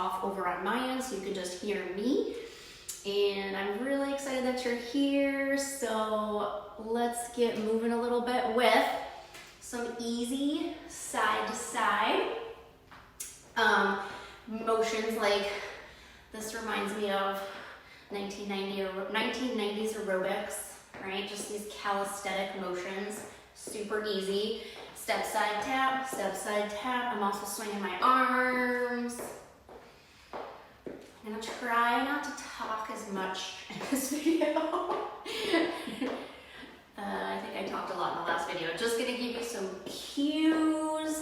off over on my end so you can just hear me. And I'm really excited that you're here. So let's get moving a little bit with some easy side to side motions. Like this reminds me of 1990s aerobics, right? Just these calisthenic motions, super easy. Step, side, tap, step, side, tap. I'm also swinging my arms. I'm gonna try not to talk as much in this video. I think I talked a lot in the last video. Just gonna give you some cues.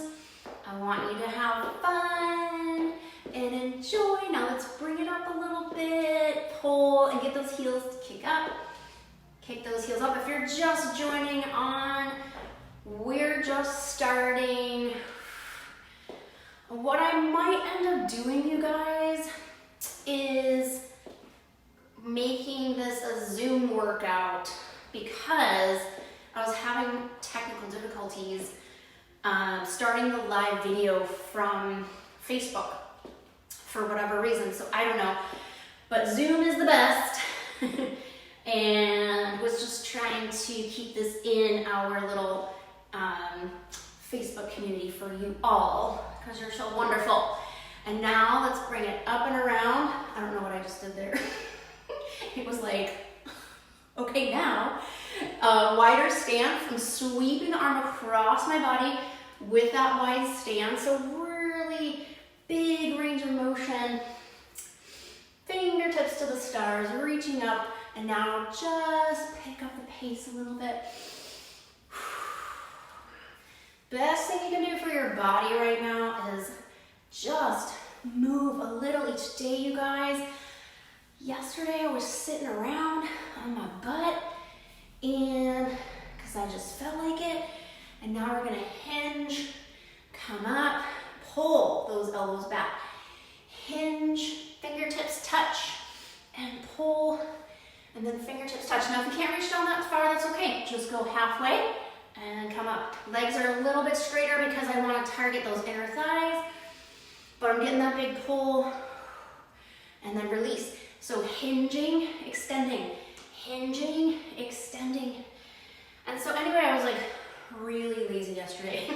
I want you to have fun and enjoy. Now let's bring it up a little bit. Pull and get those heels to kick up. Kick those heels up. If you're just joining on, we're just starting. What I might end up doing, you guys, is making this a Zoom workout because I was having technical difficulties starting the live video from Facebook for whatever reason, so I don't know, but Zoom is the best. And was just trying to keep this in our little Facebook community for you all because you're so wonderful. And now let's bring it up and around. I don't know what I just did there. It was like, okay, now wider stance. I'm sweeping the arm across my body with that wide stance. So really big range of motion. Fingertips to the stars, reaching up. And now just pick up the pace a little bit. Best thing you can do for your body right now is just move a little each day, you guys. Yesterday I was sitting around on my butt and because I just felt like it. And now we're gonna hinge, come up, pull those elbows back. Hinge, fingertips touch, and pull, and then fingertips touch. Now if you can't reach down that far, that's okay. Just go halfway and come up. Legs are a little bit straighter because I want to target those inner thighs, but I'm getting that big pull, and then release. So hinging, extending, hinging, extending. And so anyway, I was like really lazy yesterday.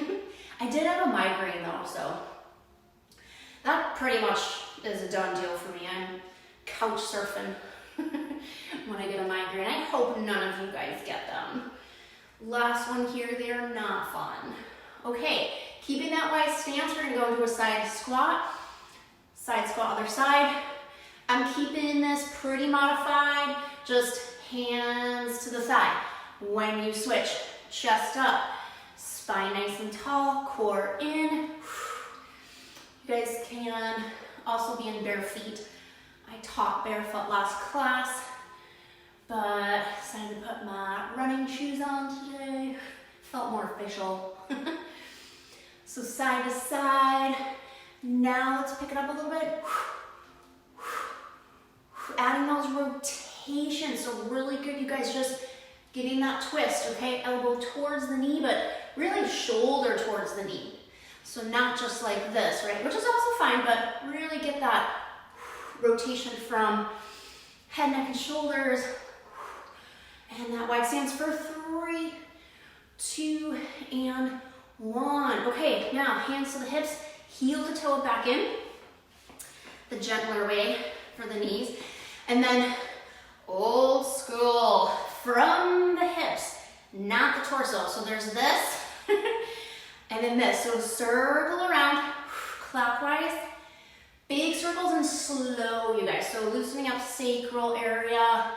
I did have a migraine though, so that pretty much is a done deal for me. I'm couch surfing when I get a migraine. I hope none of you guys get them. Last one here, they are not fun. Okay, keeping that wide stance, we're gonna go into a side squat other side. I'm keeping this pretty modified, just hands to the side. When you switch, chest up, spine nice and tall, core in. You guys can also be in bare feet. I taught barefoot last class, but decided to put my running shoes on today. Felt more official. So side to side. Now let's pick it up a little bit. Adding those rotations, so really good, you guys, just getting that twist, okay? Elbow towards the knee, but really shoulder towards the knee. So not just like this, right? Which is also fine, but really get that rotation from head, neck, and shoulders. And that wide stance for 3, 2, and 1. Okay, now hands to the hips, heel to toe back in. The gentler way for the knees. And then old school from the hips, not the torso. So there's this and then this. So circle around clockwise. Big circles and slow, you guys. So loosening up sacral area,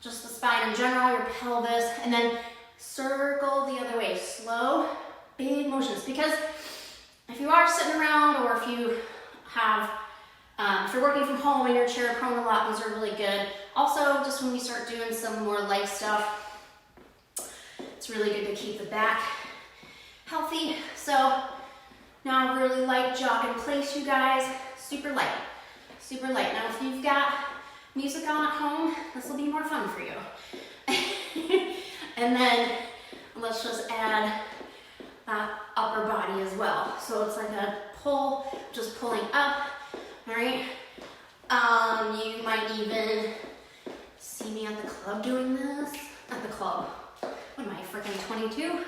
just the spine in general, your pelvis, and then circle the other way. Slow, big motions. Because if you are sitting around or if you have, if you're working from home and you're chair prone a lot, these are really good. Also, just when we start doing some more light stuff, it's really good to keep the back healthy. So now really light jog in place, you guys. Super light, super light. Now if you've got music on at home, this will be more fun for you. And then let's just add that upper body as well. So it's like a pull, just pulling up. All right? You might even see me at the club doing this. At the club. What am I, freaking 22?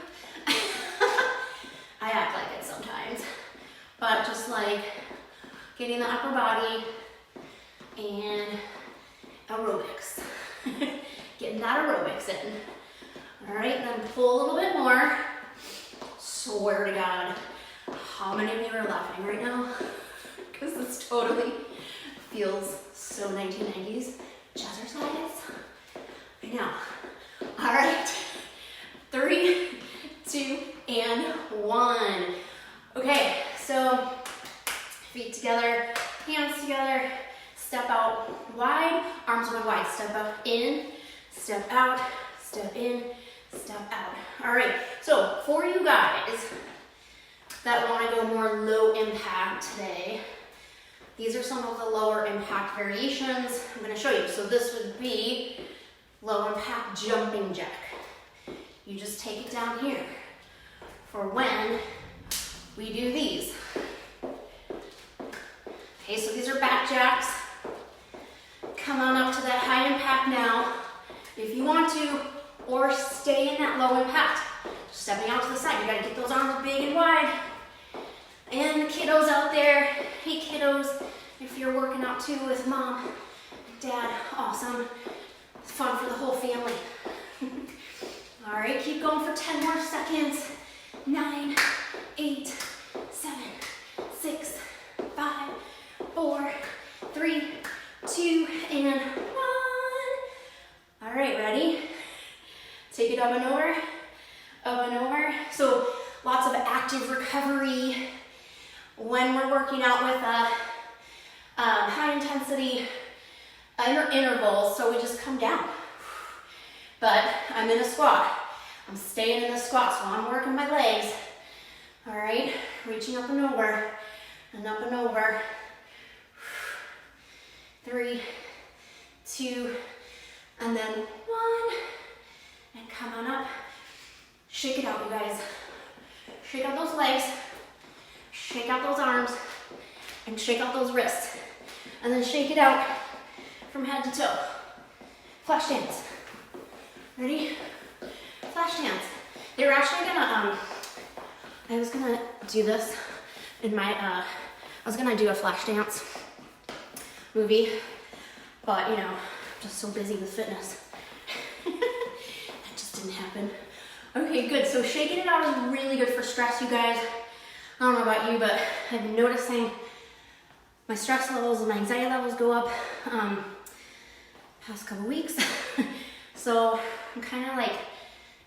I act like it sometimes. But just like getting the upper body and aerobics. Getting that aerobics in. All right, then pull a little bit more. Swear to God, how many of you are laughing right now? Because this totally feels so 1990s. Jazzercise. I know. All right, 3, 2, and 1. Okay, so feet together, hands together, step out wide, arms wide wide, step out in, step out, step in, step out. All right, so for you guys that want to go more low impact today, these are some of the lower impact variations I'm going to show you. So this would be low impact jumping jack. You just take it down here for when we do these. Okay, so these are back jacks. Come on up to that high impact now, if you want to, or stay in that low impact. Stepping out to the side, you gotta get those arms big and wide. And the kiddos out there, hey kiddos, if you're working out too with mom, dad, awesome. It's fun for the whole family. All right, keep going for 10 more seconds. 9, 8, 7, 6, 5, 4, 3, 2, and 1. All right, ready? Take it up and over, up and over. So lots of active recovery when we're working out with high intensity intervals. So we just come down. But I'm in a squat. I'm staying in the squat, so I'm working my legs. All right, reaching up and over, and up and over. 3, 2, and then 1. And come on up. Shake it out, you guys. Shake out those legs. Shake out those arms. And shake out those wrists. And then shake it out from head to toe. Flash dance. Ready? Flash dance. They were actually gonna, I was gonna do this in my, I was gonna do a flash dance movie, but you know, I'm just so busy with fitness. That just didn't happen. Okay, good. So shaking it out is really good for stress, you guys. I don't know about you, but I've been noticing my stress levels and my anxiety levels go up past couple weeks. So I'm kind of like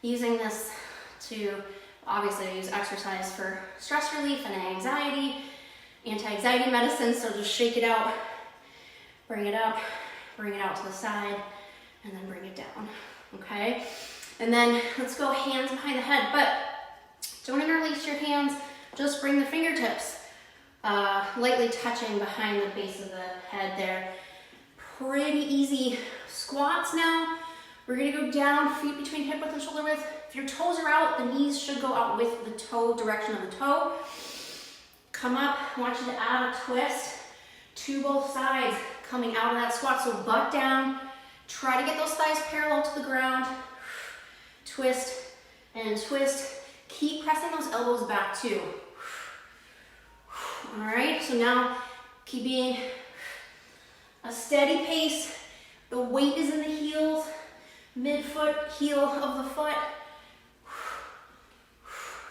using this to, obviously I use exercise for stress relief and anxiety, anti-anxiety medicine, so just shake it out, bring it up, bring it out to the side, and then bring it down, okay? And then let's go hands behind the head, but don't interlace your hands, just bring the fingertips lightly touching behind the base of the head there. Pretty easy squats now. We're gonna go down, feet between hip width and shoulder width. If your toes are out, the knees should go out with the toe, direction of the toe. Come up, I want you to add a twist to both sides, coming out of that squat. So butt down, try to get those thighs parallel to the ground. Twist and twist. Keep pressing those elbows back too. All right, so now keeping a steady pace. The weight is in the heels, mid-foot, heel of the foot.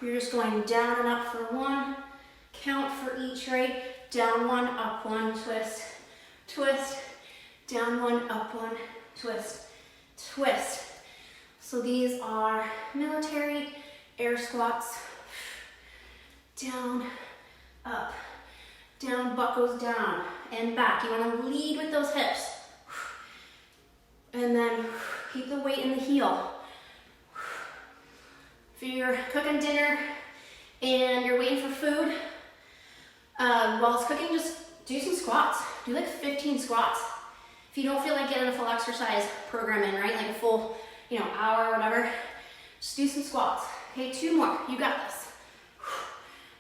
You're just going down and up for 1. Count for each, right? Down 1, up 1, twist, twist. Down 1, up 1, twist, twist. So these are military air squats. Down, up, down, butt goes down, and back. You want to lead with those hips. And then keep the weight in the heel. If you're cooking dinner and you're waiting for food, while it's cooking, just do some squats. Do like 15 squats. If you don't feel like getting a full exercise program in, right? Like a full, hour or whatever, just do some squats. Okay, 2 more. You got this.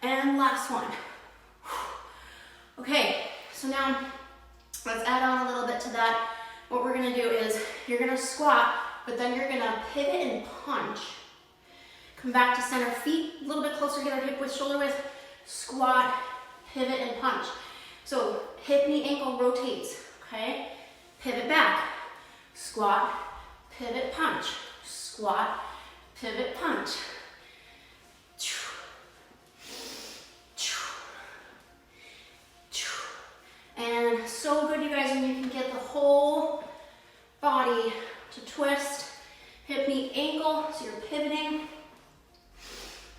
And last one. Okay, so now let's add on a little bit to that. What we're gonna do is you're gonna squat, but then you're gonna pivot and punch. Come back to center, feet a little bit closer together, hip width, shoulder width, squat, pivot and punch. So hip, knee, ankle rotates, okay? Pivot back, squat, pivot, punch, squat, pivot, punch. And so good, you guys, when you can get the whole body to twist, hip, knee, ankle, so you're pivoting,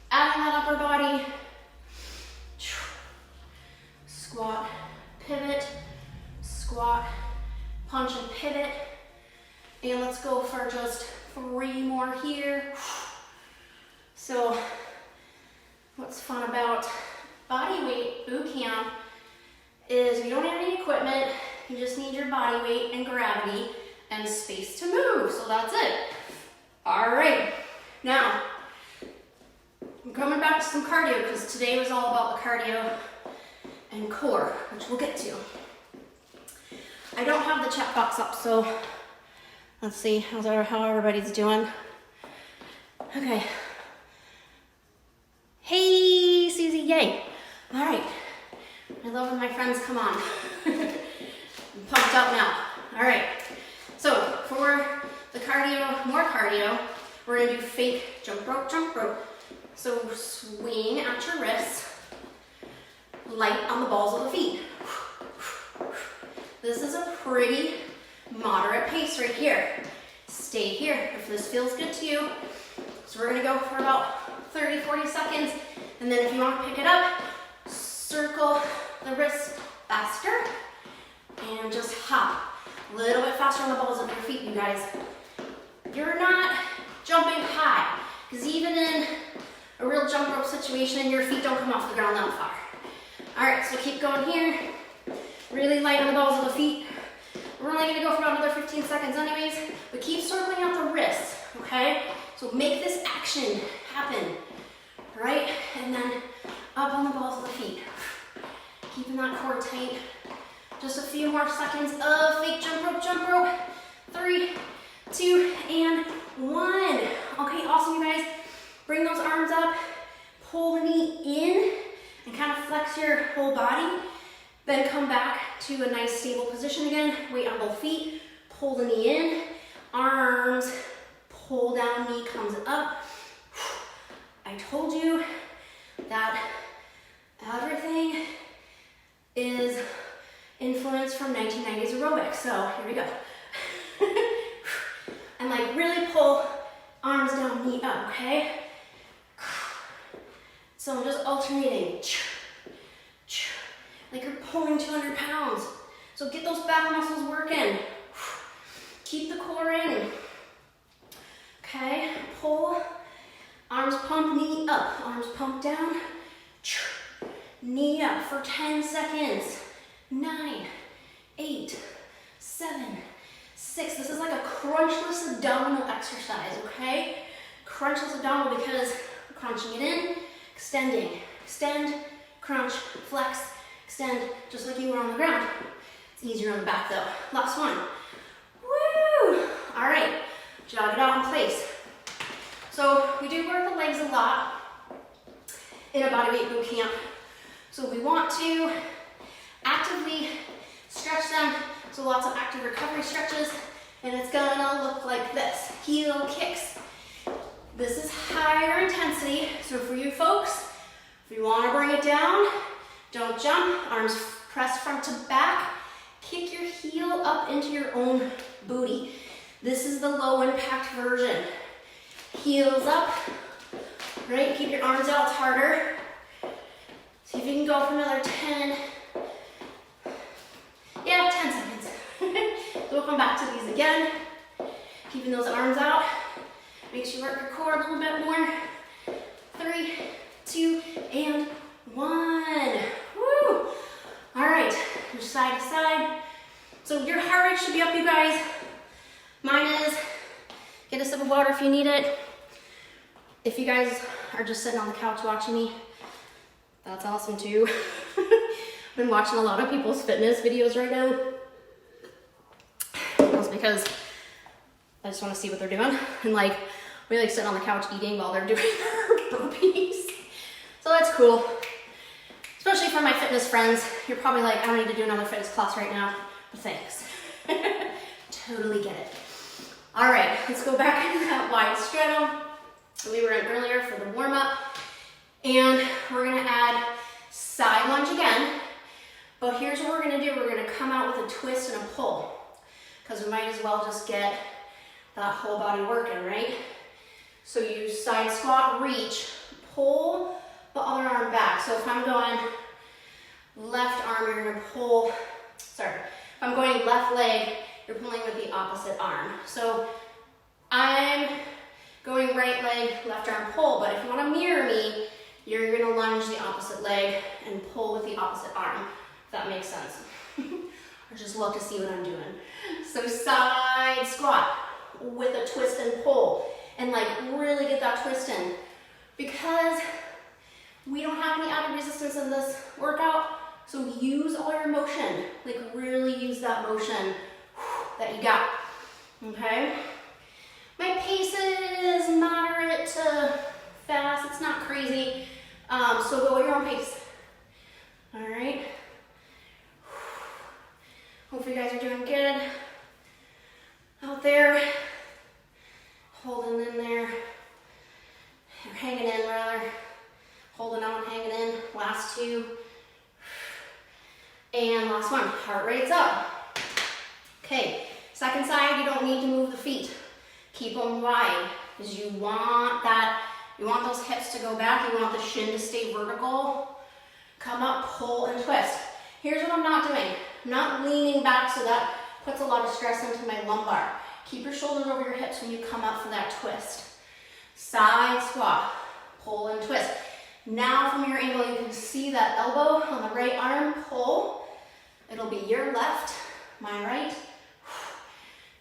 adding that upper body, squat, pivot, squat, punch and pivot. And let's go for just 3 more here. So what's fun about body weight boot camp is you don't have any equipment, you just need your body weight and gravity and space to move, so that's it. All right, now I'm coming back to some cardio because today was all about the cardio and core, which we'll get to. I don't have the chat box up, so let's see how everybody's doing. Okay. Hey, Susie, yay. All right. I love when my friends come on. I'm pumped up now. All right. So for the cardio, more cardio, we're gonna do fake jump rope, jump rope. So swing at your wrists, light on the balls of the feet. This is a pretty moderate pace right here. Stay here if this feels good to you. So we're gonna go for about 30, 40 seconds. And then if you wanna pick it up, circle the wrists faster and just hop a little bit faster on the balls of your feet, you guys. You're not jumping high, because even in a real jump rope situation, your feet don't come off the ground that far. All right, so keep going here. Really light on the balls of the feet. We're only gonna go for about another 15 seconds anyways, but keep circling out the wrists, okay? So make this action happen, all right? And then up on the balls of the feet. Keeping that core tight. Just a few more seconds of fake jump rope. 3, 2, and 1. Okay, awesome, you guys. Bring those arms up, pull the knee in, and kind of flex your whole body. Then come back to a nice stable position again. Weight on both feet, pull the knee in, arms, pull down, knee comes up. I told you that everything is influenced from 1990s aerobics. So here we go. And like really pull arms down, knee up, okay? So I'm just alternating. Like you're pulling 200 pounds. So get those back muscles working. Keep the core in. Okay, pull, arms pump, knee up, arms pump down, knee up for 10 seconds. 9, 8, 7, 6. This is like a crunchless abdominal exercise, okay? Crunchless abdominal because we're crunching it in, extending, extend, crunch, flex, extend, just like you were on the ground. It's easier on the back though. Last one. Woo! All right, jog it out in place. So we do work the legs a lot in a bodyweight boot camp. So we want to actively stretch them. So lots of active recovery stretches, and it's gonna look like this. Heel kicks. This is higher intensity. So for you folks, if you wanna bring it down, don't jump, arms press front to back, kick your heel up into your own booty. This is the low impact version. Heels up, right? Keep your arms out, it's harder. See if you can go for another 10. Yeah, 10 seconds. So we'll come back to these again. Keeping those arms out. Make sure you work your core a little bit more. 3, 2, and 1. Woo! All right, from side to side. So your heart rate should be up, you guys. Mine is. Get a sip of water if you need it. If you guys are just sitting on the couch watching me, that's awesome too. I've been watching a lot of people's fitness videos right now. That's because I just want to see what they're doing. And like, we like sit on the couch eating while they're doing their burpees. So that's cool. Especially for my fitness friends. You're probably like, I don't need to do another fitness class right now, but thanks. Totally get it. All right, let's go back into that wide straddle we were in earlier for the warm up. And we're gonna add side lunge again. But here's what we're gonna do. We're gonna come out with a twist and a pull, because we might as well just get that whole body working, right? So you side squat, reach, pull the other arm back. So if I'm going left arm, you're gonna pull, sorry. If I'm going left leg, you're pulling with the opposite arm. So I'm going right leg, left arm pull, but if you wanna mirror me, you're gonna lunge the opposite leg and pull with the opposite arm, if that makes sense. Or just look to see what I'm doing. So side squat with a twist and pull, and like really get that twist in. Because we don't have any added resistance in this workout, so use all your motion. Like really use that motion that you got, okay? My pace is moderate to fast, it's not crazy, so go at your own pace, all right? Hopefully you guys are doing good out there, holding in there, or hanging in rather, holding on, hanging in, last two, and last one, heart rate's up. Okay, second side, you don't need to move the feet. Keep them wide, because you want those hips to go back, you want the shin to stay vertical. Come up, pull and twist. Here's what I'm not doing. I'm not leaning back, so that puts a lot of stress into my lumbar. Keep your shoulders over your hips when you come up for that twist. Side squat, pull and twist. Now from your angle, you can see that elbow on the right arm, pull. It'll be your left, my right.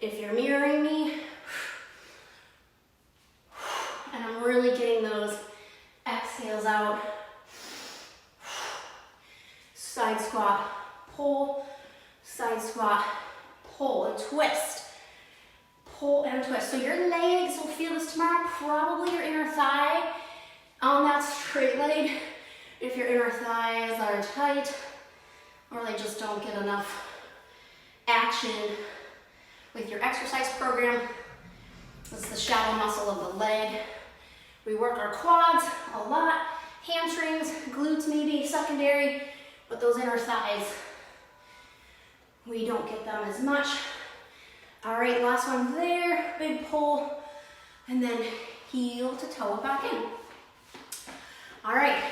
If you're mirroring me, and I'm really getting those exhales out. Side squat, pull, side squat, pull and twist. Pull and twist. So your legs will feel this tomorrow, probably your inner thigh on that straight leg. If your inner thighs are tight or they just don't get enough action with your exercise program. This is the shallow muscle of the leg. We work our quads a lot, hamstrings, glutes maybe, secondary, but those inner thighs, we don't get them as much. All right, last one there, big pull, and then heel to toe it back in. All right,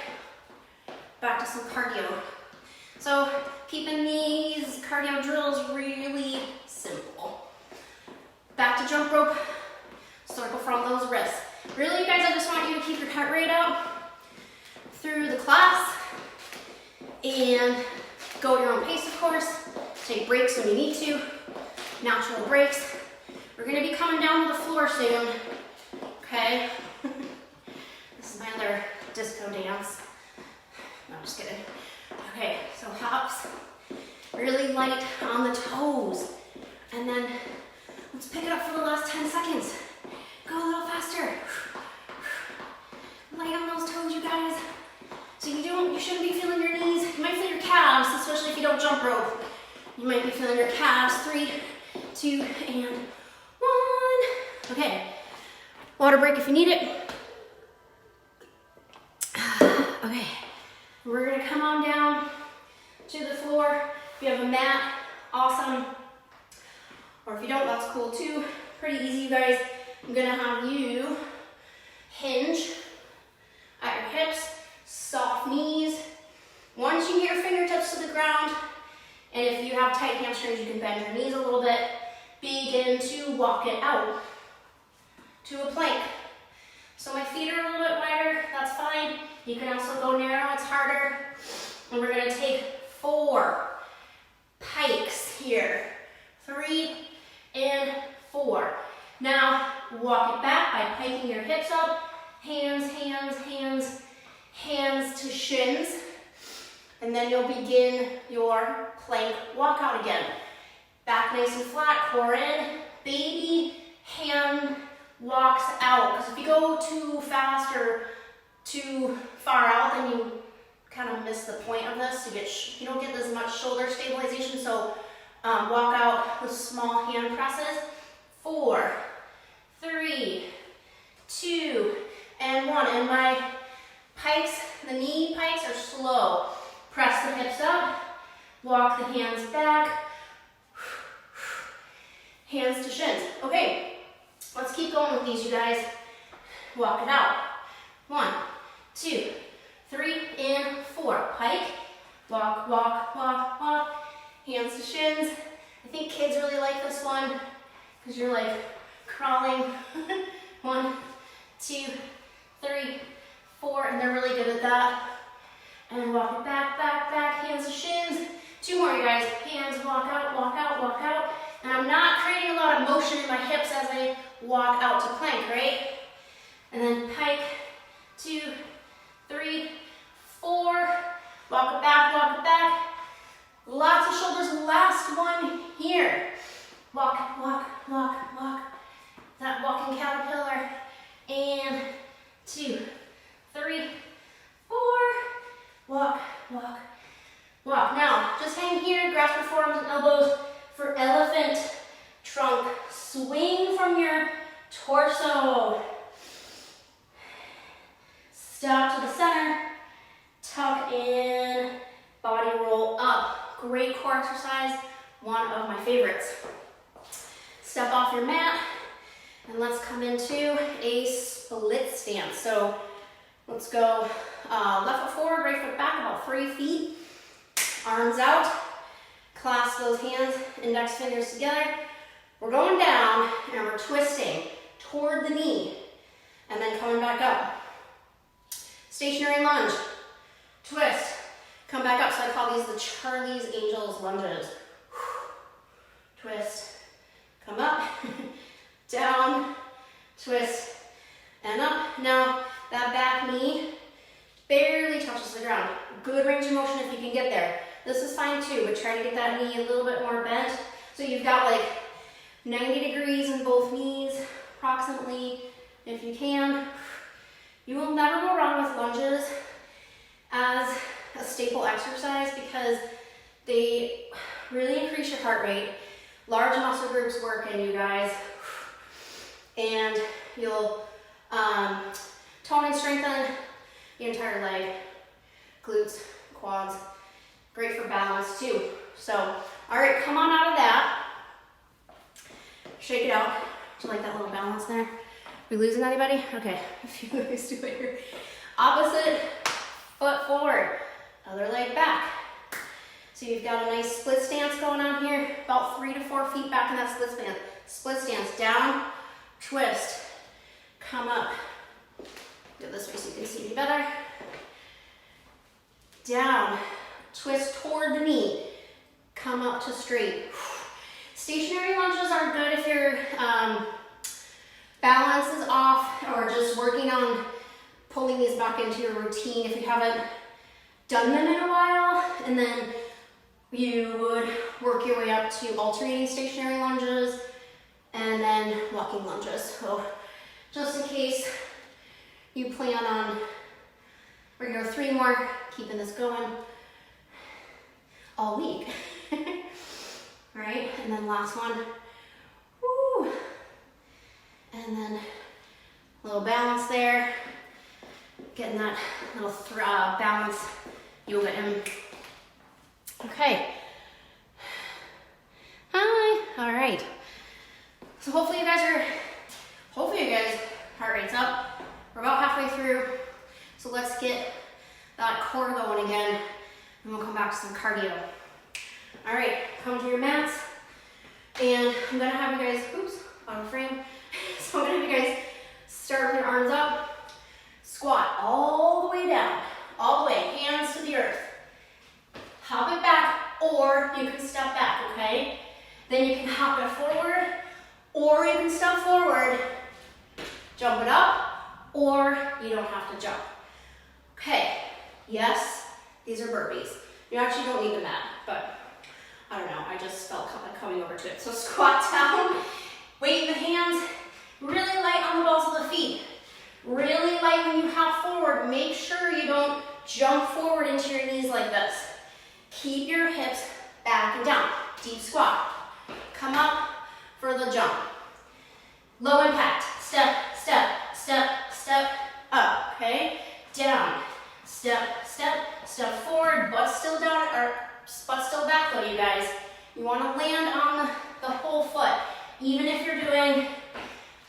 back to some cardio. So keeping these cardio drills really simple. Back to jump rope, circle from those wrists. Really, you guys, I just want you to keep your heart rate up through the class and go at your own pace, of course. Take breaks when you need to, natural breaks. We're gonna be coming down to the floor soon, okay? This is my other disco dance. No, I'm just kidding. Okay, so hops, really light on the toes. And then let's pick it up for the last 10 seconds. Go a little faster. Light on those toes, you guys. So you shouldn't be feeling your knees. You might feel your calves, especially if you don't jump rope. You might be feeling your calves. 3, 2, and 1. Okay, water break if you need it. Okay, we're gonna come on down to the floor. If you have a mat, awesome. Or if you don't, that's cool too. Pretty easy, you guys. I'm gonna have you hinge at your hips, soft knees. Once you get your fingertips to the ground, and if you have tight hamstrings, you can bend your knees a little bit. Begin to walk it out to a plank. So my feet are a little bit wider, that's fine. You can also go narrow, it's harder. And we're gonna take 4 pikes here. 3 and 4. Now, walk it back by piking your hips up. Hands, hands, hands, hands to shins. And then you'll begin your plank walkout again. Back nice and flat, core in, baby hand walks out. Because if you go too fast or too far out, then you kind of miss the point of this. You don't get as much shoulder stabilization. So walk out with small hand presses. 4, 3, 2, and 1. And my pikes, the knee pikes are slow. Press the hips up, walk the hands back, hands to shins. Okay, let's keep going with these, you guys. Walk it out. 1, 2, 3, and 4. Pike, walk, walk, walk, walk, hands to shins. I think kids really like this one because you're like crawling. 1, 2, 3, 4, and they're really good at that. And walk it back, back, back, hands to shins. 2 more, you guys. Hands, walk out, walk out, walk out. And I'm not creating a lot of motion in my hips as I walk out to plank, right? And then pike, 2, 3, 4. Walk it back, walk it back. Lots of shoulders. Last one here. Walk, walk, walk, walk. That walking caterpillar. And 2, 3, 4. Walk, walk, walk. Now, just hang here, grasp your forearms and elbows for elephant trunk. Swing from your torso. Stop to the center, tuck in, body roll up. Great core exercise, one of my favorites. Step off your mat, and let's come into a split stance. So let's go left foot forward, right foot back, about 3 feet. Arms out, clasp those hands, index fingers together. We're going down and we're twisting toward the knee and then coming back up. Stationary lunge, twist, come back up. So I call these the Charlie's Angels lunges. Twist, come up, down, twist, and up. Now that back knee barely touches the ground. Good range of motion if you can get there. This is fine too, but try to get that knee a little bit more bent. So you've got like 90 degrees in both knees, approximately, if you can. You will never go wrong with lunges as a staple exercise because they really increase your heart rate. Large muscle groups work in, you guys. And you'll tone and strengthen the entire leg, glutes, quads. Great for balance too. So, all right, come on out of that. Shake it out. Do you like that little balance there? We losing anybody? Okay, if you lose, do it here. Opposite foot forward, other leg back. So you've got a nice split stance going on here, about 3 to 4 feet back in that split stance. Split stance, down, twist, come up. Do it this way so you can see me better. Down, twist toward the knee, come up to straight. Stationary lunges are good if your balance is off or just working on pulling these back into your routine if you haven't done them in a while, and then you would work your way up to alternating stationary lunges and then walking lunges. So just in case you plan on, we're gonna go 3 more, keeping this going all week. All right, and then last one. Woo. And then a little balance there. Getting that little balance yoga in. Okay. Hi. All right. So hopefully you guys heart rate's up. We're about halfway through. So let's get that core going again, and we'll come back to some cardio. All right, come to your mats, and I'm gonna have you guys, out of frame. So I'm gonna have you guys start with your arms up, squat all the way down, all the way, hands to the earth. Hop it back, or you can step back, okay? Then you can hop it forward, or you can step forward, jump it up, or you don't have to jump. Okay, yes, these are burpees. You actually don't need the mat, but I don't know, I just felt like coming over to it. So squat down, weight in the hands, really light on the balls of the feet. Really light when you hop forward. Make sure you don't jump forward into your knees like this. Keep your hips back and down. Deep squat. Come up for the jump. Low impact. Step, step, step, step up. Okay? Down. Step, step, step forward. Butt still down, or butt still back though, you guys. You want to land on the whole foot, even if you're doing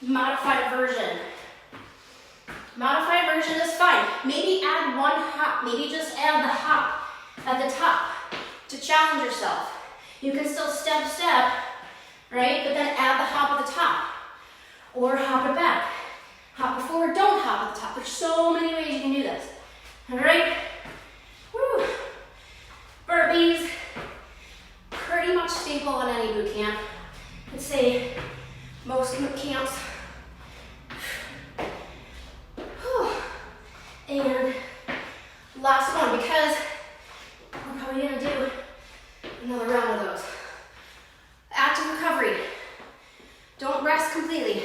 modified version. Modified version is fine. Maybe add one hop. Maybe just add the hop at the top to challenge yourself. You can still step, step, right? But then add the hop at the top. Or hop it back. Hop it forward, don't hop at the top. There's so many ways you can do this. All right? Woo. Burpees. Pretty much staple on any boot camp. I'd say most boot camps. And last one, because we're probably gonna do another round of those. Active recovery. Don't rest completely.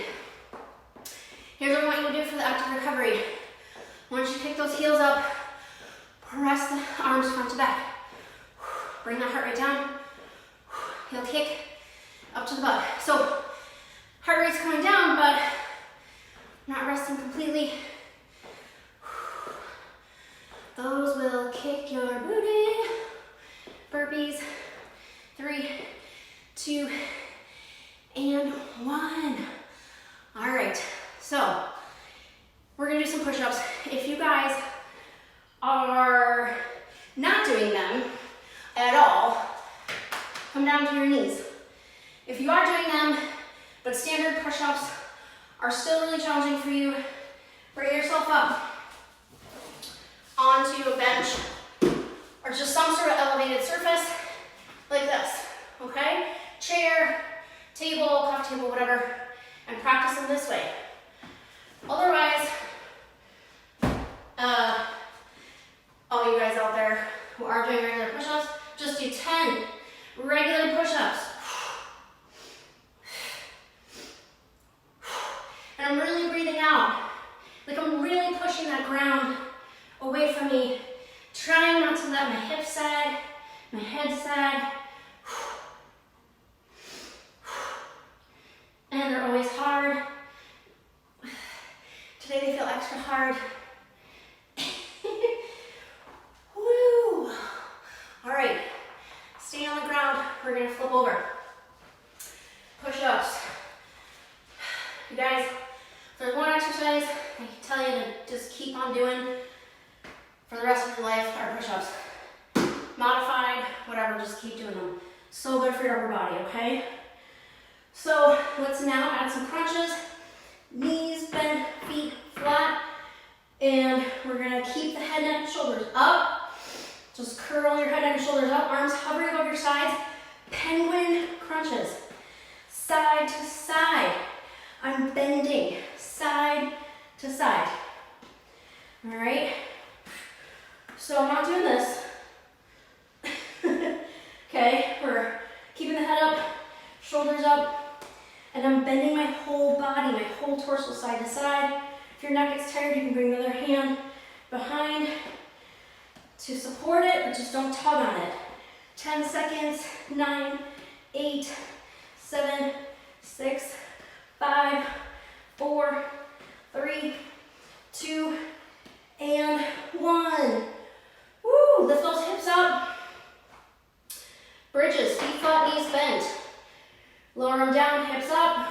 Here's what I want you to do for the active recovery. Once you kick those heels up, press the arms front to back. Bring that heart rate down. Heel kick up to the butt. So heart rate's coming down, but not resting completely. Those will kick your booty. Burpees. 3, 2, and 1. All right, so we're gonna do some push-ups. If you guys are not doing them at all, come down to your knees. If you are doing them, but standard push-ups are still really challenging for you, bring yourself up onto a bench or just some sort of elevated surface like this, okay? Chair, table, coffee table, whatever, and practice them this way. Otherwise, all you guys out there who are doing regular push-ups, just do 10 regular push-ups. And I'm really breathing out. Like I'm really pushing that ground away from me, trying not to let my hips sag, my head sag. And they're always hard. Today they feel extra hard. Woo! All right, stay on the ground. We're gonna flip over. Push-ups. You guys, if there's one exercise I can tell you to just keep on doing for the rest of your life, are push-ups. Modified, whatever, just keep doing them. So good for your upper body, okay? So let's now add some crunches. Knees bent, feet flat. And we're gonna keep the head, neck, and shoulders up. Just curl your head, neck, and shoulders up. Arms hovering above your sides. Penguin crunches. Side to side. I'm bending side to side. All right? So I'm not doing this. Okay, we're keeping the head up, shoulders up, and I'm bending my whole body, my whole torso side to side. If your neck gets tired, you can bring the other hand behind to support it, but just don't tug on it. 10 seconds, 9, 8, 7, 6, 5, 4, 3, 2, and 1. Woo, lift those hips up. Bridges, feet flat, knees bent. Lower them down, hips up.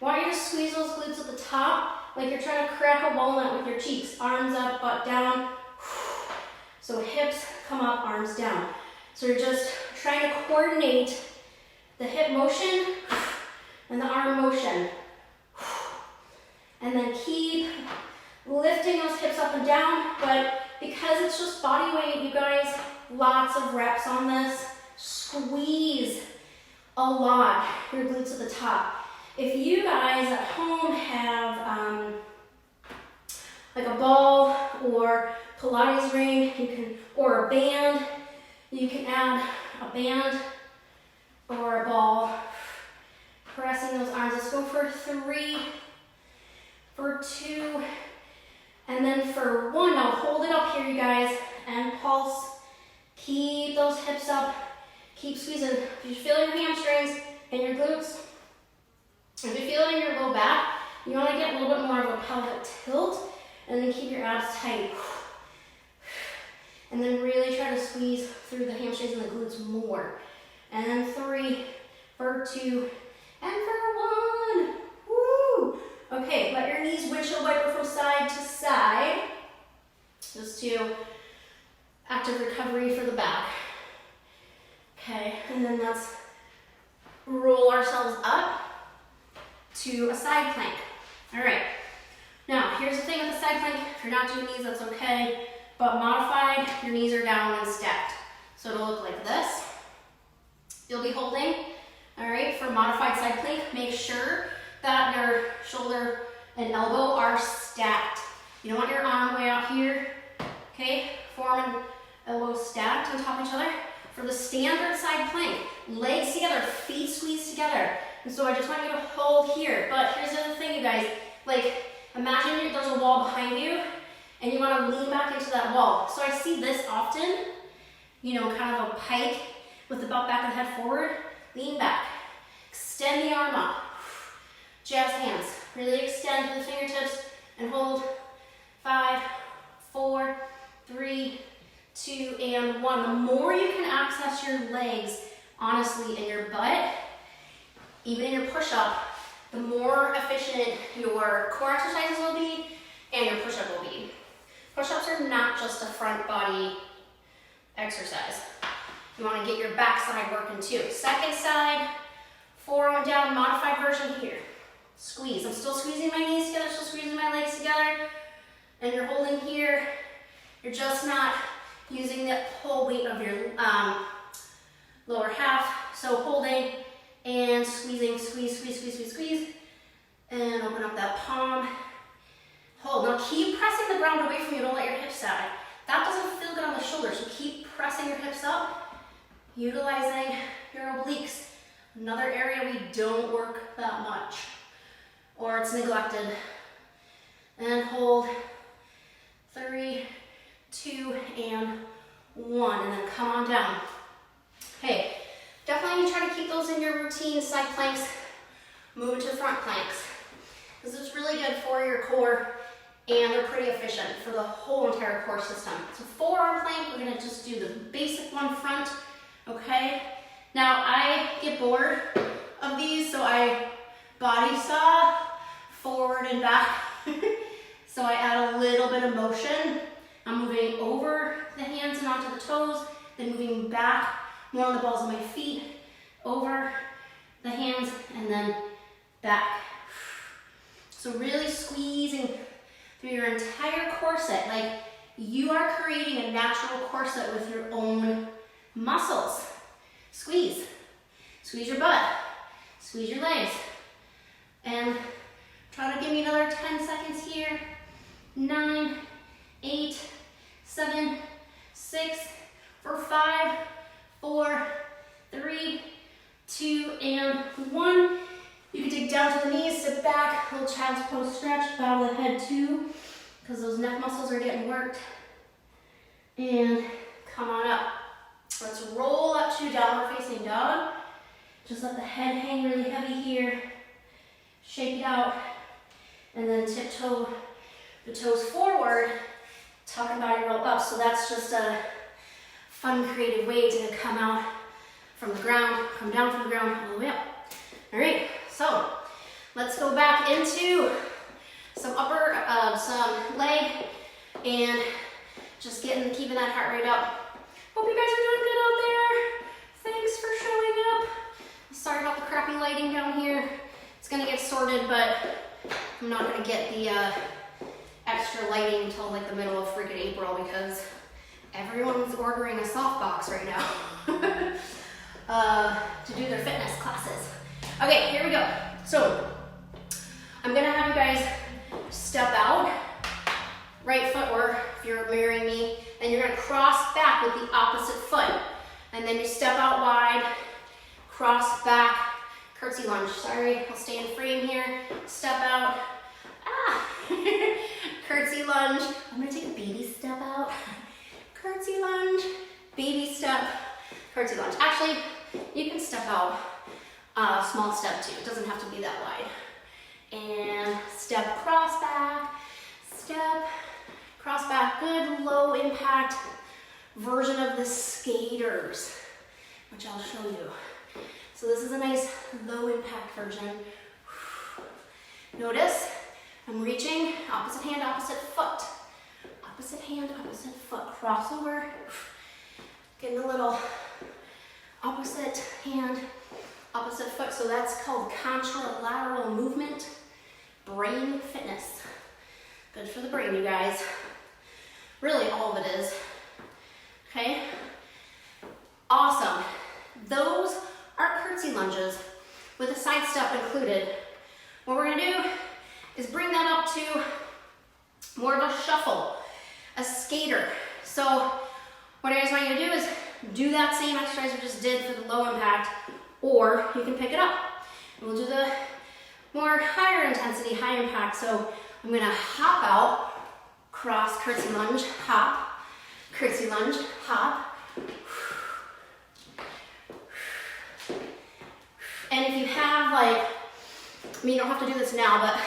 I want you to squeeze those glutes at the top like you're trying to crack a walnut with your cheeks. Arms up, butt down. So hips come up, arms down. So you're just trying to coordinate the hip motion and the arm motion. And then keep lifting those hips up and down, but because it's just body weight, you guys, lots of reps on this. Squeeze a lot your glutes at the top. If you guys at home have like a ball or Pilates ring, you can, or a band, You can add a band or a ball, pressing those arms. Let's go for 3, for 2, and then for 1. Now hold it up here, you guys, and pulse. Keep those hips up. Keep squeezing. If you feel your hamstrings and your glutes, if you feel it in your low back, you want to get a little bit more of a pelvic tilt, and then keep your abs tight. And then really try to squeeze through the hamstrings and the glutes more. And then 3, for 2, and for 1. Woo! Okay, let your knees windshield wiper from side to side. Just to active recovery for the back. Okay, and then let's roll ourselves up to a side plank. All right, now here's the thing with the side plank. If you're not doing these, that's okay. But modified, your knees are down and stacked. So it'll look like this. You'll be holding, all right, for modified side plank, make sure that your shoulder and elbow are stacked. You don't want your arm way out here, okay? Forearm and elbow stacked on top of each other. For the standard side plank, legs together, feet squeezed together. And so I just want you to hold here. But here's the other thing, you guys. Like, imagine there's a wall behind you, and you want to lean back into that wall. So I see this often, you know, kind of a pike with the butt back and head forward. Lean back. Extend the arm up. Jazz hands. Really extend to the fingertips and hold. 5, 4, 3, 2, and 1. The more you can access your legs, honestly, in your butt, even in your push-up, the more efficient your core exercises will be and your push-up will be. Push-ups are not just a front body exercise. You want to get your back side working too. Second side, forearm down, modified version here. Squeeze. I'm still squeezing my knees together, still squeezing my legs together. And you're holding here. You're just not using the whole weight of your lower half. So holding and squeezing, squeeze, squeeze, squeeze, squeeze, squeeze. And open up that palm. Hold. Now keep pressing the ground away from you. Don't let your hips sag. That doesn't feel good on the shoulders, so keep pressing your hips up, utilizing your obliques. Another area we don't work that much, or it's neglected. And hold. 3, 2, and 1, and then come on down. Okay, definitely try to keep those in your routine. Side planks, move into front planks. This is really good for your core, and they're pretty efficient for the whole entire core system. So forearm plank, we're gonna just do the basic one front, okay? Now I get bored of these, so I body saw forward and back. So I add a little bit of motion. I'm moving over the hands and onto the toes, then moving back, more on the balls of my feet, over the hands, and then back. So really squeezing through your entire corset, like you are creating a natural corset with your own muscles. Squeeze. Squeeze your butt. Squeeze your legs. And try to give me another 10 seconds here. 9, 8, 7, 6, for 5, 4, 3, 2, and 1. You can dig down to the knees, sit back, little child's pose stretch, bow the head too, because those neck muscles are getting worked. And come on up. Let's roll up to downward facing dog. Just let the head hang really heavy here. Shake it out. And then tiptoe the toes forward, tuck and body roll up. So that's just a fun, creative way to come out from the ground, come down from the ground, all the way up. All right, so let's go back into some some leg, and just keeping that heart rate up. Hope you guys are doing good out there. Thanks for showing up. Sorry about the crappy lighting down here. It's gonna get sorted, but I'm not gonna get the extra lighting until like the middle of freaking April, because everyone's ordering a softbox right now to do their fitness classes. Okay, here we go. So I'm gonna have you guys step out, right foot, or if you're mirroring me, and you're gonna cross back with the opposite foot. And then you step out wide, cross back, curtsy lunge. Sorry, I'll stay in frame here. Step out, curtsy lunge. I'm gonna take a baby step out. Curtsy lunge, baby step, curtsy lunge. Actually, you can step out small step too. It doesn't have to be that wide. And step, cross back, step, cross back. Good low impact version of the skaters, which I'll show you. So this is a nice low impact version. Notice I'm reaching, opposite hand, opposite foot. Opposite hand, opposite foot, crossover. Getting a little opposite hand, opposite foot. So that's called contralateral movement. Brain fitness. Good for the brain, you guys. Really all of it is. Okay? Awesome. Those are curtsy lunges with a side step included. What we're gonna do is bring that up to more of a shuffle, a skater. So what I just want you to do is do that same exercise we just did for the low impact, or you can pick it up. And we'll do the more higher intensity, high impact. So I'm gonna hop out, cross, curtsy lunge, hop, curtsy lunge, hop. And if you have you don't have to do this now, but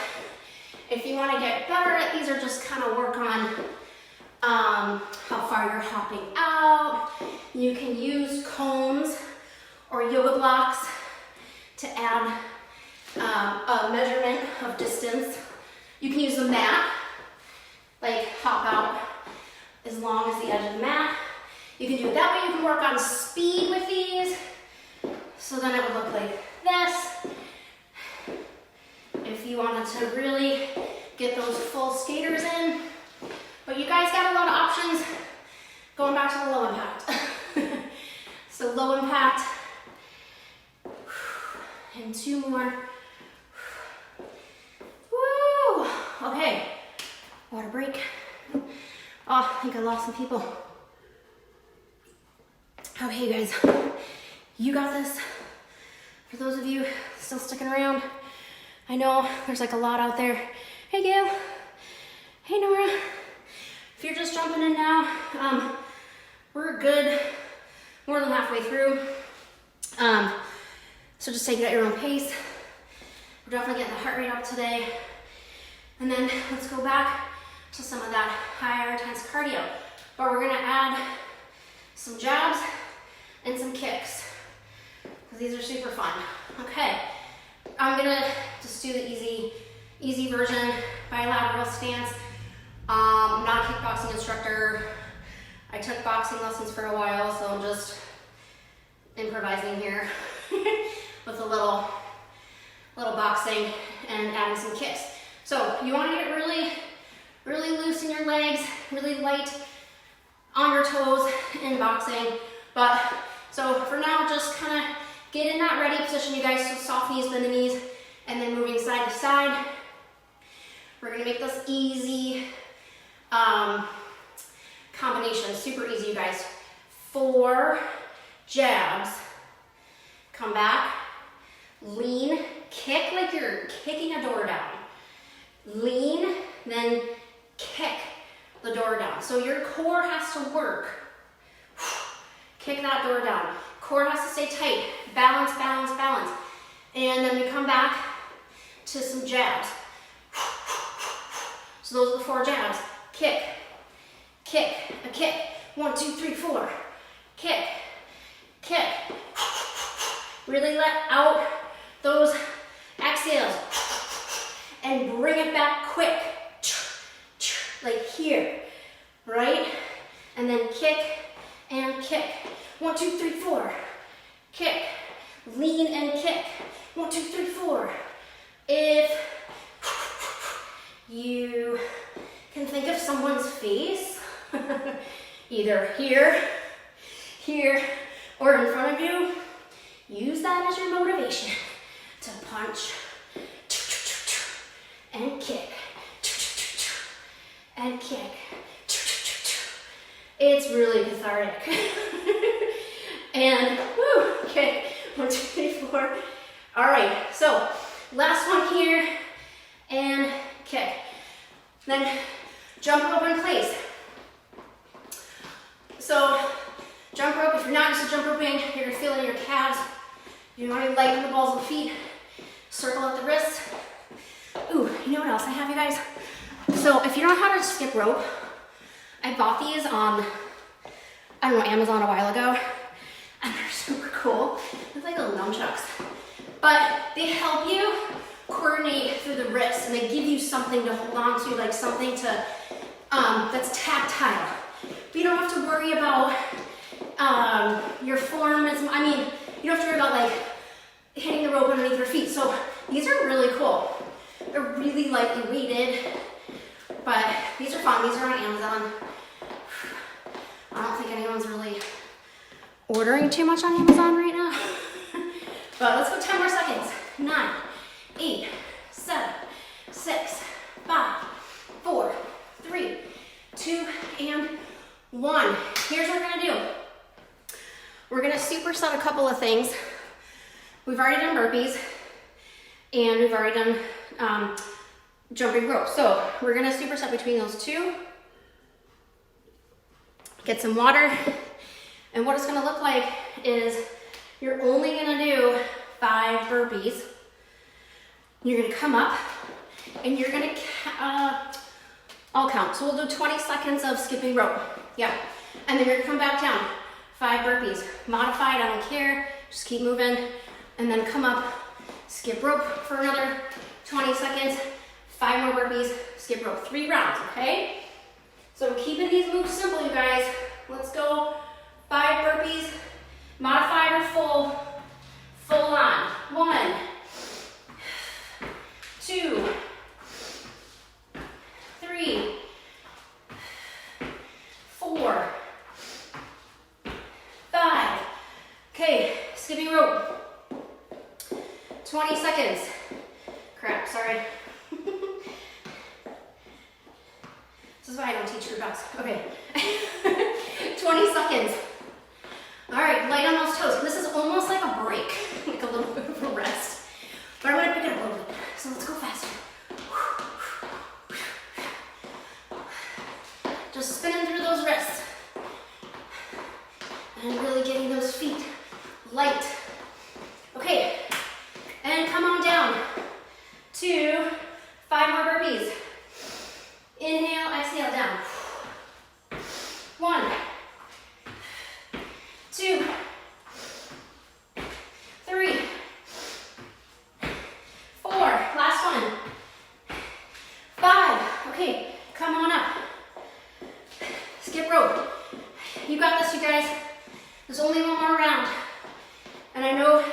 if you want to get better at these or just kind of work on how far you're hopping out, you can use cones or yoga blocks to add a measurement of distance. You can use the mat, like hop out as long as the edge of the mat. You can do it that way. You can work on speed with these. So then it would look like this. If you wanted to really get those full skaters in. But you guys got a lot of options. Going back to the low impact. So low impact. And two more. Woo! Okay, water break. Oh, I think I lost some people. Okay, you guys, you got this. For those of you still sticking around, I know there's like a lot out there. Hey, Gail. Hey, Nora. If you're just jumping in now, we're good, more than halfway through. So just take it at your own pace. We're definitely getting the heart rate up today. And then let's go back to some of that higher intense cardio. But we're gonna add some jabs and some kicks, because these are super fun. Okay, I'm gonna just do the easy version, bilateral stance. I'm not a kickboxing instructor. I took boxing lessons for a while, so I'm just improvising here with a little boxing and adding some kicks. So you want to get really loose in your legs, really light on your toes in boxing. But so for now, just kind of get in that ready position, you guys. So soft knees, bend the knees, and then moving side to side. We're gonna make this easy combination, super easy, you guys. 4 jabs, come back, lean, kick like you're kicking a door down. Lean, then kick the door down. So your core has to work. Kick that door down. Core has to stay tight. Balance, balance, balance. And then we come back to some jabs. So those are the 4 jabs. Kick, kick, a kick. 1, 2, 3, 4. Kick, kick. Really let out those exhales and bring it back quick. Like here, right? And then kick and kick. 1, 2, 3, 4. Kick, lean and kick. 1, 2, 3, 4. If you can think of someone's face, either here, here, or in front of you, use that as your motivation to punch and kick and kick. It's really cathartic. And woo, okay, 1, 2, 3, 4. All right, so last one here, and kick. Then jump rope in place. So jump rope, if you're not used to jump roping, you're gonna feel it in your calves. You want to lighten the balls of the feet, circle out the wrists. Ooh, you know what else I have, you guys? So if you don't know how to skip rope, I bought these on, I don't know, Amazon a while ago, and they're super cool. They're like little nunchucks, but they help you coordinate through the wrists, and they give you something to hold on to, like something to, that's tactile. But you don't have to worry about your form. I mean, you don't have to worry about like hitting the rope underneath your feet. So these are really cool. They're really lightly weighted, but these are fun. These are on Amazon. I don't think anyone's really ordering too much on Amazon right now. But let's go 10 more seconds. 9, 8, 7, 6, 5, 4, 3, 2, and 1. Here's what we're gonna do. We're gonna superset a couple of things. We've already done burpees, and we've already done jumping rope. So we're gonna superset between those two. Get some water, and what it's gonna look like is you're only gonna do 5 burpees. You're gonna come up, and you're gonna, I'll count. So we'll do 20 seconds of skipping rope. Yeah, and then you're gonna come back down. 5 burpees, modified, I don't care, just keep moving, and then come up, skip rope for another 20 seconds, 5 more burpees, skip rope, 3 rounds, okay? So we're keeping these moves simple, you guys. Let's go 5 burpees, modified or full on. 1, 2, 3, 4, 5. Okay, skipping rope. 20 seconds. Crap, sorry. This is why I don't teach group box. Okay. 20 seconds. All right, light on those toes. This is almost like a break, like a little bit of a rest. But I'm gonna pick it up a little bit. So let's go faster. Just spinning through those wrists. And really getting those feet light. Okay, and come on down to 5 more burpees. Inhale, exhale, down. 1, 2, 3, 4, last one. 5, okay, come on up. Skip rope. You got this, you guys. There's only one more round. And I know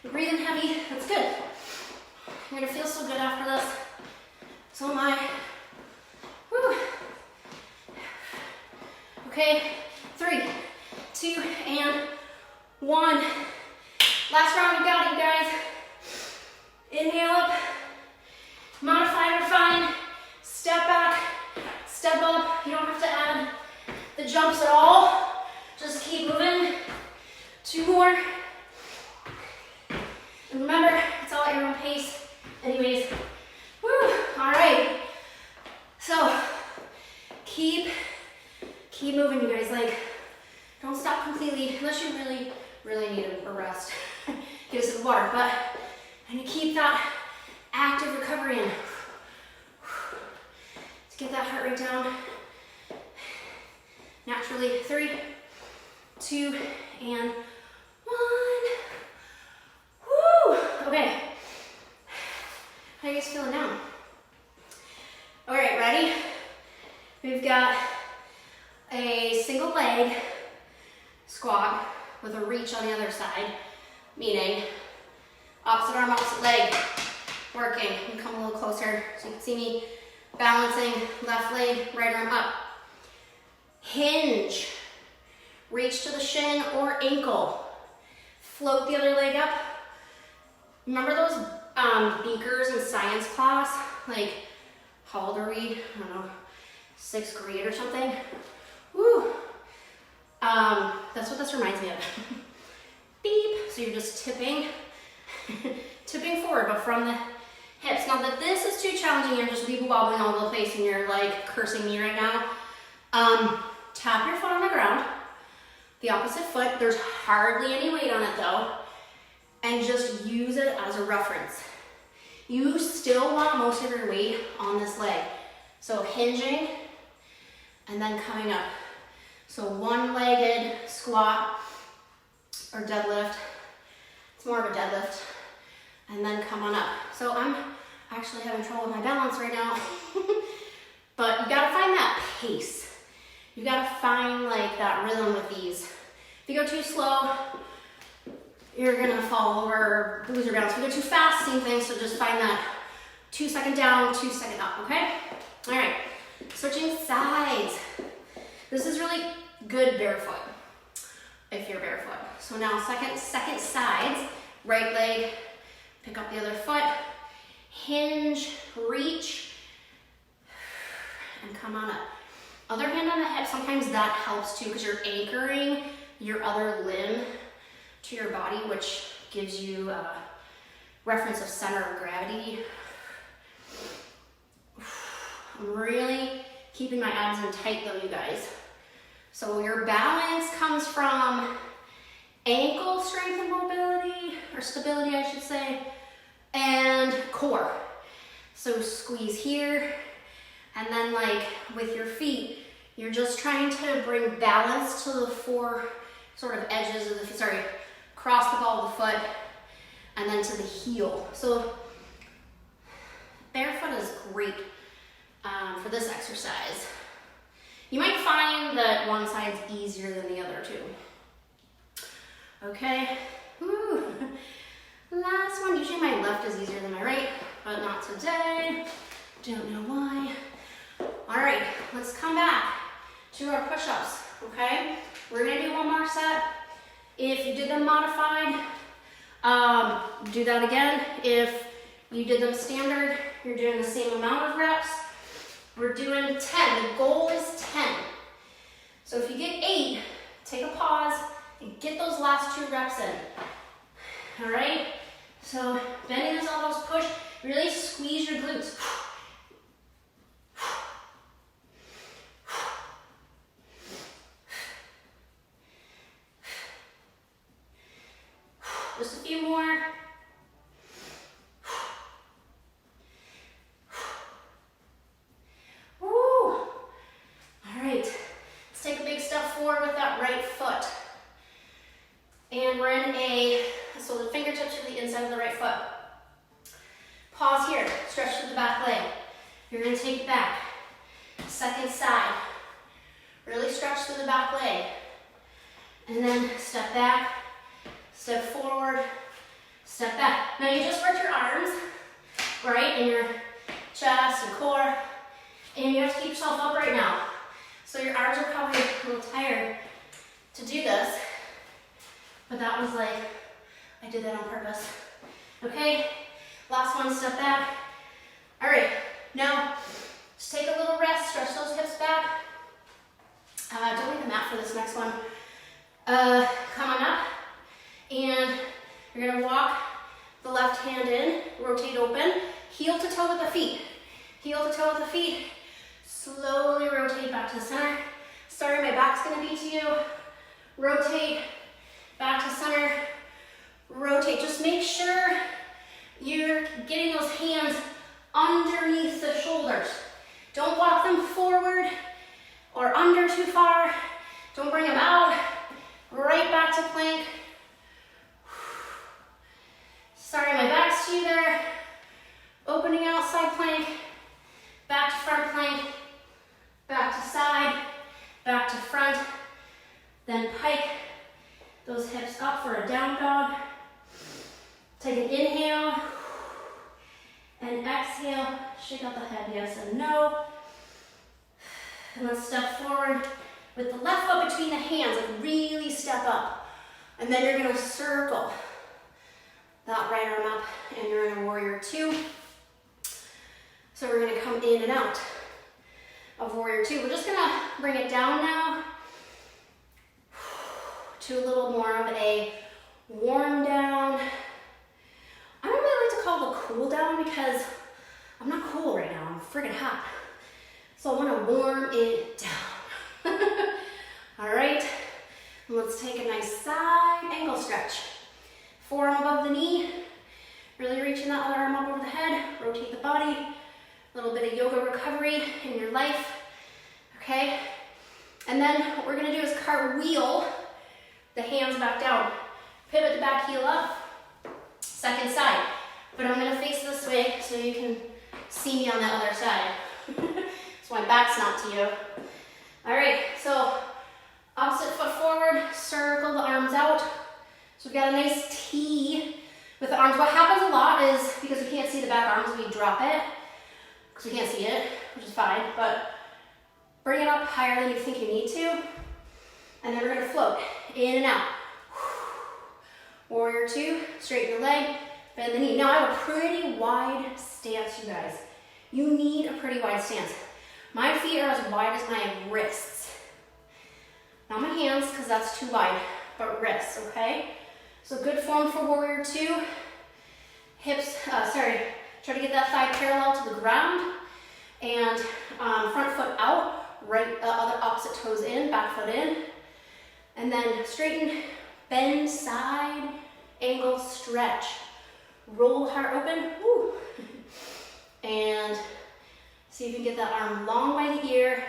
you're breathing heavy, that's good. You're gonna feel so good after this. So am I. Woo. Okay, 3, 2, and 1. Last round, you got it, you guys. Inhale up, modified or fine. Step back, step up. You don't have to add the jumps at all. Just keep moving. 2 more. And remember, it's all at your own pace. Anyways, woo, all right. So, keep moving, you guys. Like, don't stop completely, unless you really, really need a rest. Get a sip of water, but and you keep that active recovery in. Let's get that heart rate down. Naturally, 3, 2, and 1. Woo! Okay. How are you guys feeling now? All right, ready? We've got a single leg squat with a reach on the other side, meaning opposite arm, opposite leg, working. You can come a little closer so you can see me balancing left leg, right arm up. Hinge. Reach to the shin or ankle. Float the other leg up. Remember those beakers in science class? Like, how old are we? I don't know, 6th grade or something? Woo! That's what this reminds me of. Beep. So you're just tipping, tipping forward, but from the hips. Now that this is too challenging, you're just weeble wobbling all over the place and you're like cursing me right now. Tap your foot on the ground, the opposite foot. There's hardly any weight on it though. And just use it as a reference. You still want most of your weight on this leg. So hinging and then coming up. So one-legged squat or deadlift. It's more of a deadlift. And then come on up. So I'm actually having trouble with my balance right now. But you gotta find that pace. You gotta find like that rhythm with these. If you go too slow, you're gonna fall over or lose your balance. If you go too fast, same thing, so just find that 2 second down, 2 second up, okay? All right, switching sides. This is really good barefoot, if you're barefoot. So now second sides, right leg, pick up the other foot, hinge, reach, and come on up. Other hand on the hip, sometimes that helps too because you're anchoring your other limb to your body, which gives you a reference of center of gravity. I'm really keeping my abs in tight though, you guys. So your balance comes from ankle strength and mobility, or stability I should say, and core. So squeeze here, and then like with your feet, you're just trying to bring balance to the four sort of edges of the feet, cross the ball of the foot, and then to the heel. So barefoot is great for this exercise. You might find that one side's easier than the other too. Okay, woo. Last one. Usually my left is easier than my right, but not today. Don't know why. All right, let's come back to our push-ups, okay? We're gonna do one more set. If you did them modified, do that again. If you did them standard, you're doing the same amount of reps. We're doing 10, the goal is 10. So if you get 8, take a pause and get those last 2 reps in. All right? So bending those elbows, push, really squeeze your glutes. Just a few more. Woo! All right, let's take a big step forward with that right foot. And we're in so the fingertips are the inside of the right foot. Pause here, stretch through the back leg. You're gonna take it back. Second side. Really stretch through the back leg. And then step back. Step forward, step back. Now you just spread your arms, right, in your chest and core, and you have to keep yourself up right now. So your arms are probably a little tired to do this, but that was like, I did that on purpose. Okay, last one, step back. All right, now just take a little rest, stretch those hips back. Don't leave the mat for this next one. Come on up. And you're gonna walk the left hand in, rotate open, heel to toe with the feet. Heel to toe with the feet, slowly rotate back to the center. Sorry, my back's gonna be to you. Rotate, back to center, rotate. Just make sure you're getting those hands underneath the shoulders. Don't walk them forward or under too far. Don't bring them out. Right back to plank. Sorry, my back's to you there. Opening out side plank, back to front plank, back to side, back to front, then pike those hips up for a down dog. Take an inhale and exhale. Shake out the head, yes and no. And let's step forward with the left foot between the hands, like really step up. And then you're gonna circle that right arm up and you're in a warrior 2. So we're gonna come in and out of warrior 2. We're just gonna bring it down now. to a little more of a warm down. I don't really like to call it a cool down because I'm not cool right now, I'm friggin' hot. So I wanna warm it down. All right, let's take a nice side angle stretch. Forearm above the knee, really reaching that other arm up over the head, rotate the body, a little bit of yoga recovery in your life, okay? And then what we're gonna do is cartwheel the hands back down. Pivot the back heel up, second side. But I'm gonna face this way so you can see me on that other side. So my back's not to you. All right, so opposite foot forward, circle the arms out. So we've got a nice T with the arms. What happens a lot is, because we can't see the back arms, we drop it, because we can't see it, which is fine, but bring it up higher than you think you need to. And then we're gonna float in and out. Warrior two, straighten the leg, bend the knee. Now I have a pretty wide stance, you guys. You need a pretty wide stance. My feet are as wide as my wrists. Not my hands, because that's too wide, but wrists, okay? So good form for warrior two. Hips, try to get that thigh parallel to the ground. And front foot out, other opposite toes in, back foot in. And then straighten, bend, side, angle, stretch. Roll heart open, woo. And see if you can get that arm long by the ear.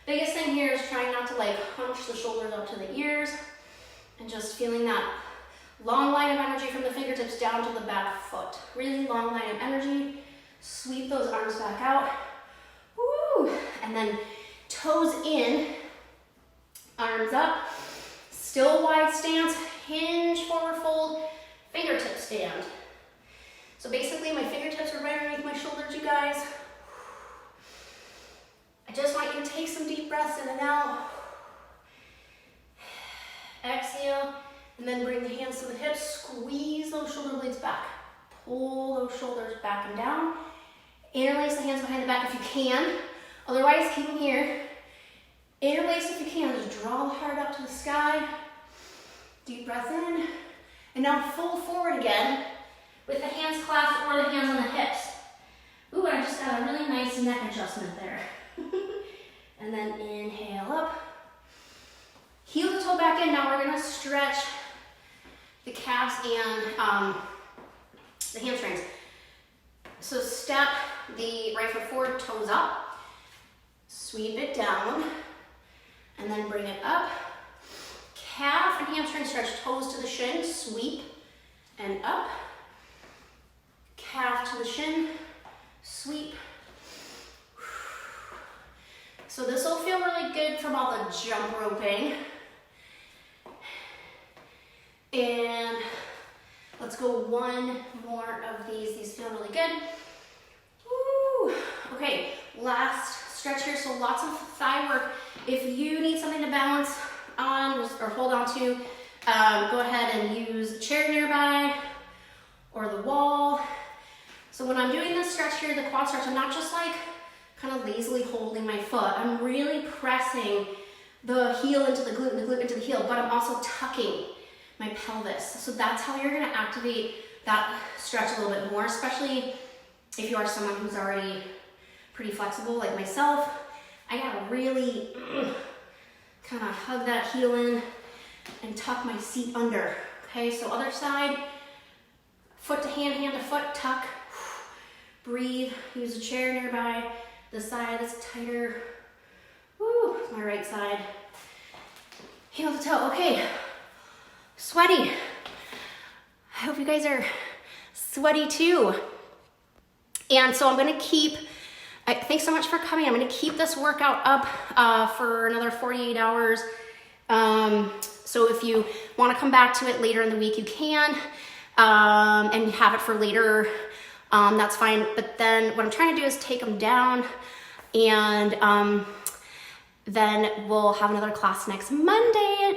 Biggest thing here is trying not to like hunch the shoulders up to the ears and just feeling that long line of energy from the fingertips down to the back foot. Really long line of energy. Sweep those arms back out. Woo. And then toes in, arms up. Still wide stance, hinge, forward fold, fingertip stand. So basically my fingertips are right underneath my shoulders, you guys. I just want you to take some deep breaths in and out. Exhale, and then bring the hands to the hips, squeeze those shoulder blades back. Pull those shoulders back and down. Interlace the hands behind the back if you can. Otherwise, keep them here. Interlace if you can, just draw the heart up to the sky. Deep breath in. And now fold forward again with the hands clasped or the hands on the hips. Ooh, I just got a really nice neck adjustment there. And then inhale up. Heel to toe back in. Now we're gonna stretch the calves and the hamstrings. So step the right foot forward, toes up. Sweep it down. And then bring it up. Calf and hamstring stretch, toes to the shin, sweep and up. Calf to the shin, sweep. So this will feel really good from all the jump roping. And let's go one more of these. These feel really good. Woo. Okay, last stretch here. So lots of thigh work. If you need something to balance on or hold on to, go ahead and use a chair nearby or the wall. So when I'm doing this stretch here, the quad stretch, I'm not just like kind of lazily holding my foot. I'm really pressing the heel into the glute and the glute into the heel, but I'm also tucking my pelvis. So that's how you're gonna activate that stretch a little bit more, especially if you are someone who's already pretty flexible like myself. I gotta really kind of hug that heel in and tuck my seat under. Okay, so other side, foot to hand, hand to foot, tuck, breathe, use a chair nearby. The side that's tighter, woo, my right side. Heel to toe, okay. Sweaty. I hope you guys are sweaty too. And so I'm gonna keep, thanks so much for coming. I'm gonna keep this workout up for another 48 hours. So if you wanna come back to it later in the week, you can, and have it for later, that's fine. But then what I'm trying to do is take them down, and then we'll have another class next Monday.